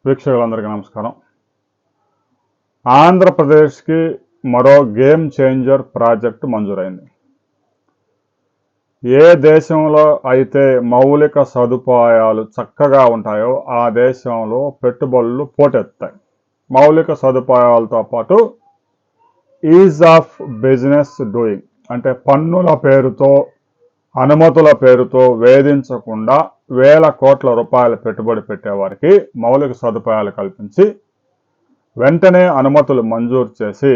వీక్షకులందరికీ నమస్కారం. ఆంధ్రప్రదేశ్కి మరో గేమ్ చేంజర్ ప్రాజెక్టు మంజూరైంది. ఏ దేశంలో అయితే మౌలిక సదుపాయాలు చక్కగా ఉంటాయో ఆ దేశంలో పెట్టుబడులు పోటెత్తాయి. మౌలిక సదుపాయాలతో పాటు ఈజ్ ఆఫ్ బిజినెస్ డూయింగ్ అంటే పన్నుల పేరుతో, అనుమతుల పేరుతో వేధించకుండా వేల కోట్ల రూపాయల పెట్టుబడి పెట్టేవారికి మౌలిక సదుపాయాలు కల్పించి వెంటనే అనుమతులు మంజూరు చేసి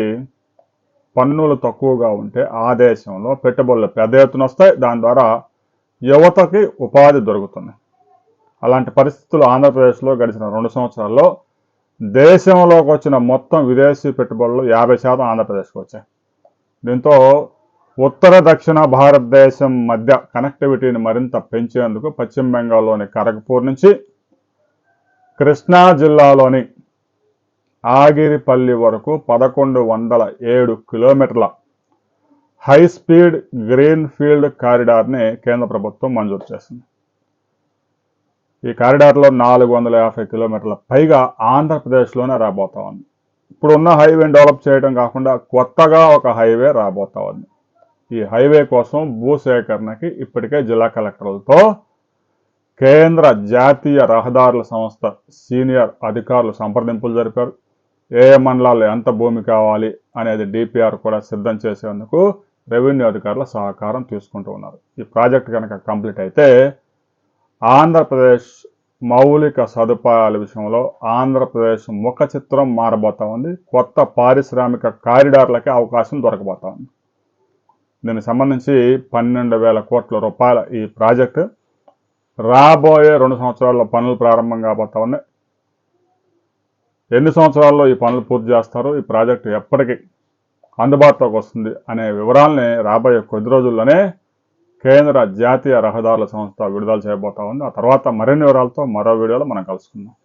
పన్నులు తక్కువగా ఉంటే ఆ దేశంలో పెట్టుబడులు పెద్ద ఎత్తున వస్తాయి. దాని ద్వారా యువతకి ఉపాధి దొరుకుతుంది. అలాంటి పరిస్థితులు ఆంధ్రప్రదేశ్లో గడిచిన 2 సంవత్సరాల్లో దేశంలోకి వచ్చిన మొత్తం విదేశీ పెట్టుబడులు 50% ఆంధ్రప్రదేశ్కి వచ్చాయి. దీంతో ఉత్తర దక్షిణ భారతదేశం మధ్య కనెక్టివిటీని మరింత పెంచేందుకు పశ్చిమ బెంగాల్లోని ఖరగ్పూర్ నుంచి కృష్ణా జిల్లాలోని ఆగిరిపల్లి వరకు 1107 కిలోమీటర్ల హై స్పీడ్ గ్రీన్ ఫీల్డ్ కారిడార్ని కేంద్ర ప్రభుత్వం మంజూరు చేసింది. ఈ కారిడార్లో 450 కిలోమీటర్ల పైగా ఆంధ్రప్రదేశ్లోనే రాబోతా ఉంది. ఇప్పుడున్న హైవేని డెవలప్ చేయడం కాకుండా కొత్తగా ఒక హైవే రాబోతా ఉంది. ఈ హైవే కోసం భూసేకరణకి ఇప్పటికే జిల్లా కలెక్టర్లతో కేంద్ర జాతీయ రహదారుల సంస్థ సీనియర్ అధికారులు సంప్రదింపులు జరిపారు. ఏ మండలాల్లో ఎంత భూమి కావాలి అనేది డిపిఆర్ కూడా సిద్ధం చేసేందుకు రెవెన్యూ అధికారుల సహకారం తీసుకుంటూ ఉన్నారు. ఈ ప్రాజెక్ట్ కనుక కంప్లీట్ అయితే ఆంధ్రప్రదేశ్ మౌలిక సదుపాయాల విషయంలో ఆంధ్రప్రదేశ్ ముఖ చిత్రం మారబోతా ఉంది. కొత్త పారిశ్రామిక కారిడార్లకే అవకాశం దొరకబోతా ఉంది. దీనికి సంబంధించి 12,000 కోట్ల రూపాయల ఈ ప్రాజెక్టు రాబోయే 2 సంవత్సరాల్లో పనులు ప్రారంభం కాబోతా ఉన్నాయి. ఎన్ని సంవత్సరాల్లో ఈ పనులు పూర్తి చేస్తారు, ఈ ప్రాజెక్టు ఎప్పటికీ అందుబాటులోకి వస్తుంది అనే వివరాలని రాబోయే కొద్ది రోజుల్లోనే కేంద్ర జాతీయ రహదారుల సంస్థ విడుదల చేయబోతా ఉంది. ఆ తర్వాత మరిన్ని వివరాలతో మరో వీడియోలో మనం కలుసుకుందాం.